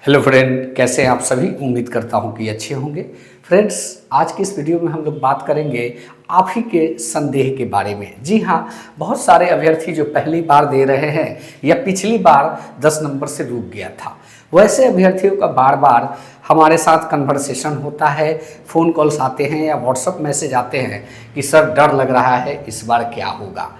Hello friend, कैसे हैं आप सभी। उम्मीद करता हूं कि अच्छे होंगे। फ्रेंड्स, आज की इस वीडियो में हम लोग बात करेंगे आप ही के संदेह के बारे में। जी हाँ, बहुत सारे अभ्यर्थी जो पहली बार दे रहे हैं या पिछली बार 10 नंबर से रुक गया था, वैसे अभ्यर्थियों का बार बार हमारे साथ कन्वर्सेशन होता है, फ़ोन कॉल्स आते हैं या व्हाट्सएप मैसेज आते हैं कि सर डर लग रहा है, इस बार क्या होगा।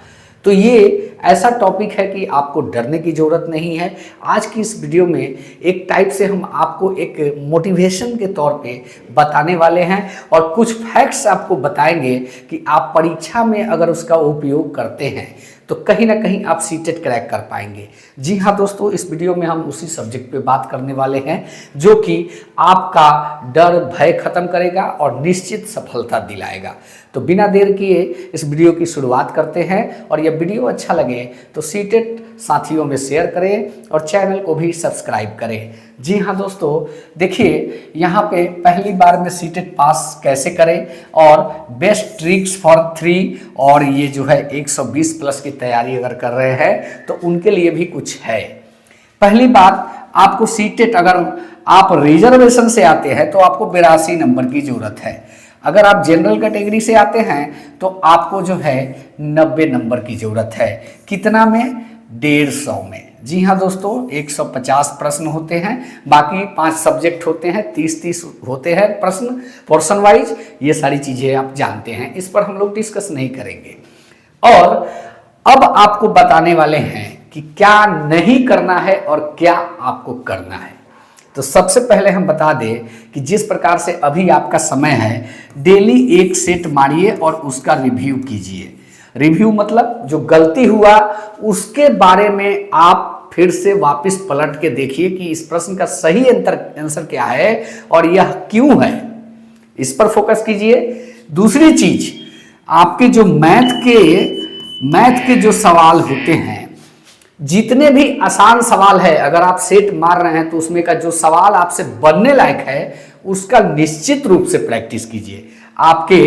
तो ये ऐसा टॉपिक है कि आपको डरने की ज़रूरत नहीं है। आज की इस वीडियो में एक टाइप से हम आपको एक मोटिवेशन के तौर पे बताने वाले हैं और कुछ फैक्ट्स आपको बताएंगे कि आप परीक्षा में अगर उसका उपयोग करते हैं तो कहीं ना कहीं आप सीटेट क्रैक कर पाएंगे। जी हाँ दोस्तों, इस वीडियो में हम उसी सब्जेक्ट पे बात करने वाले हैं जो कि आपका डर भय खत्म करेगा और निश्चित सफलता दिलाएगा। तो बिना देर किए इस वीडियो की शुरुआत करते हैं और यह वीडियो अच्छा लगे तो सीटेट साथियों में शेयर करें और चैनल को भी सब्सक्राइब करें। जी हाँ दोस्तों, देखिए यहाँ पे पहली बार में सीटेट पास कैसे करें और बेस्ट ट्रिक्स फॉर 3 और ये जो है 120 प्लस की तैयारी अगर कर रहे हैं तो उनके लिए भी कुछ है। पहली बात, आपको सीटेट अगर आप रिजर्वेशन से आते हैं तो आपको 82 नंबर की जरूरत है। अगर आप जनरल कैटेगरी से आते हैं तो आपको जो है 90 नंबर की जरूरत है। कितना में? 150 में। जी हाँ दोस्तों, 150 प्रश्न होते हैं, बाकी 5 सब्जेक्ट होते हैं, 30-30 होते हैं प्रश्न पोर्शन वाइज। ये सारी चीज़ें आप जानते हैं, इस पर हम लोग डिस्कस नहीं करेंगे। और अब आपको बताने वाले हैं कि क्या नहीं करना है और क्या आपको करना है। तो सबसे पहले हम बता दें कि जिस प्रकार से अभी आपका समय है, डेली एक सेट मारिए और उसका रिव्यू कीजिए। रिव्यू मतलब जो गलती हुआ उसके बारे में आप फिर से वापस पलट के देखिए कि इस प्रश्न का सही आंसर क्या है और यह क्यों है, इस पर फोकस कीजिए। दूसरी चीज, आपके जो मैथ के जो सवाल होते हैं, जितने भी आसान सवाल है, अगर आप सेट मार रहे हैं तो उसमें का जो सवाल आपसे बनने लायक है उसका निश्चित रूप से प्रैक्टिस कीजिए। आपके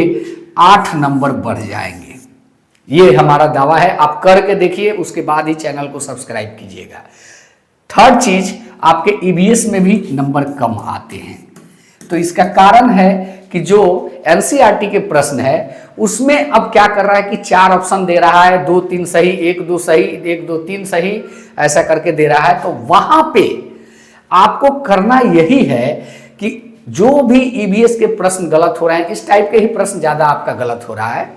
8 नंबर बढ़ जाएंगे, ये हमारा दावा है। आप करके देखिए, उसके बाद ही चैनल को सब्सक्राइब कीजिएगा। थर्ड चीज, आपके ईवीएस में भी नंबर कम आते हैं। तो इसका कारण है कि जो एनसीईआरटी के प्रश्न है उसमें अब क्या कर रहा है कि 4 ऑप्शन दे रहा है, 2-3 सही, 1-2 सही, 1-2-3 सही, ऐसा करके दे रहा है। तो वहां पे आपको करना यही है कि जो भी ईवीएस के प्रश्न गलत हो रहे हैं, इस टाइप के ही प्रश्न ज्यादा आपका गलत हो रहा है,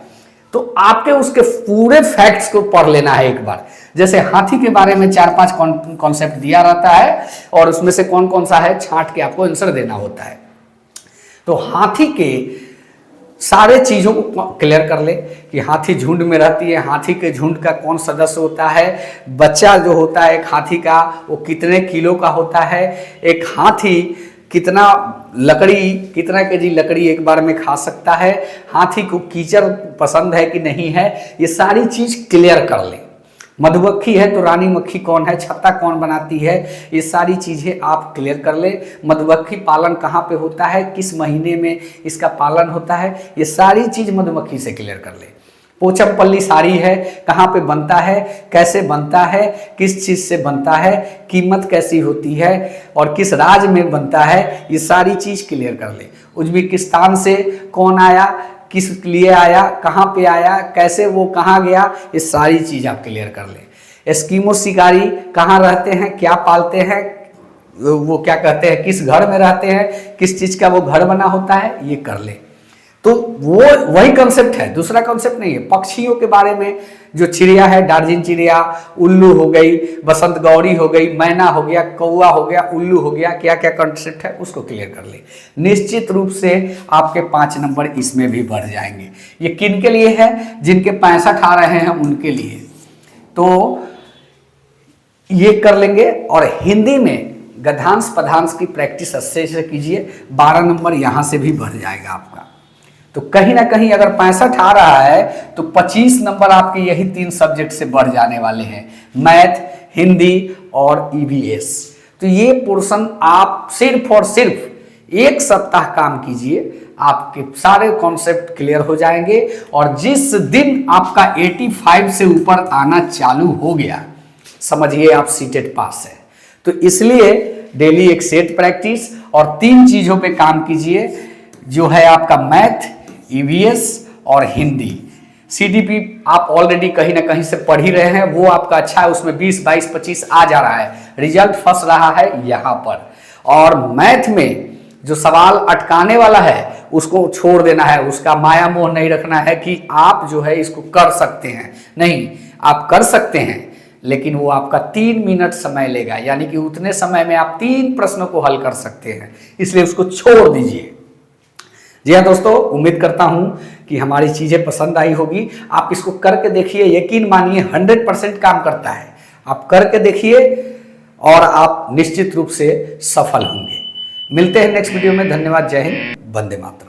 तो आपके उसके पूरे फैक्ट्स को पढ़ लेना है एक बार। जैसे हाथी के बारे में 4-5 कॉन्सेप्ट दिया रहता है और उसमें से कौन कौन सा है छांट के आपको आंसर देना होता है। तो हाथी के सारे चीजों को क्लियर कर ले कि हाथी झुंड में रहती है, हाथी के झुंड का कौन सदस्य होता है, बच्चा जो होता है एक हाथी का वो कितने किलो का होता है, एक हाथी कितना कितना केजी लकड़ी एक बार में खा सकता है, हाथी को कीचड़ पसंद है कि नहीं है, ये सारी चीज क्लियर कर ले। मधुमक्खी है तो रानी मक्खी कौन है, छत्ता कौन बनाती है, ये सारी चीजें आप क्लियर कर ले। मधुमक्खी पालन कहाँ पे होता है, किस महीने में इसका पालन होता है, ये सारी चीज मधुमक्खी से क्लियर कर ले। पोचमपल्ली साड़ी है, कहाँ पे बनता है, कैसे बनता है, किस चीज से बनता है, कीमत कैसी होती है और किस राज्य में बनता है, ये सारी चीज क्लियर कर ले। उज्बेकिस्तान से कौन आया, किस लिए आया, कहाँ पे आया, कैसे वो कहाँ गया, ये सारी चीज आप क्लियर कर ले। एस्किमो शिकारी कहाँ रहते हैं, क्या पालते हैं, वो क्या कहते हैं, किस घर में रहते हैं, किस चीज का वो घर बना होता है, ये कर ले। तो वो वही कॉन्सेप्ट है, दूसरा कॉन्सेप्ट नहीं है। पक्षियों के बारे में जो चिड़िया है, डार्जिन चिड़िया, उल्लू हो गई, बसंत गौरी हो गई, मैना हो गया, कौवा हो गया, उल्लू हो गया, क्या क्या कॉन्सेप्ट है उसको क्लियर कर ले। निश्चित रूप से आपके 5 नंबर इसमें भी बढ़ जाएंगे। ये किन के लिए है? जिनके 65 आ रहे हैं उनके लिए। तो ये कर लेंगे। और हिंदी में गद्यांश पद्यांश की प्रैक्टिस अच्छे से कीजिए, 12 नंबर यहां से भी बढ़ जाएगा आपका। तो कहीं ना कहीं अगर 65 आ रहा है तो 25 नंबर आपके यही 3 सब्जेक्ट से बढ़ जाने वाले हैं, मैथ, हिंदी और ईवीएस। तो ये पोर्शन आप सिर्फ और सिर्फ 1 सप्ताह काम कीजिए, आपके सारे कॉन्सेप्ट क्लियर हो जाएंगे। और जिस दिन आपका 85 से ऊपर आना चालू हो गया, समझिए आप सीटेट पास है। तो इसलिए डेली एक सेट प्रैक्टिस और 3 चीज़ों पे काम कीजिए, जो है आपका मैथ, ईवीएस और हिंदी। सीडीपी आप ऑलरेडी कहीं ना कहीं से पढ़ ही रहे हैं, वो आपका अच्छा है, उसमें 20, 22, 25 आ जा रहा है, रिजल्ट फंस रहा है यहाँ पर। और मैथ में जो सवाल अटकाने वाला है उसको छोड़ देना है, उसका माया मोह नहीं रखना है कि आप जो है इसको कर सकते हैं। नहीं, आप कर सकते हैं, लेकिन वो आपका 3 मिनट समय लेगा, यानी कि उतने समय में आप 3 प्रश्नों को हल कर सकते हैं, इसलिए उसको छोड़ दीजिए। जी हाँ दोस्तों, उम्मीद करता हूं कि हमारी चीजें पसंद आई होगी। आप इसको करके देखिए, यकीन मानिए 100% काम करता है। आप करके देखिए और आप निश्चित रूप से सफल होंगे। मिलते हैं नेक्स्ट वीडियो में। धन्यवाद। जय हिंद। वंदे मातरम।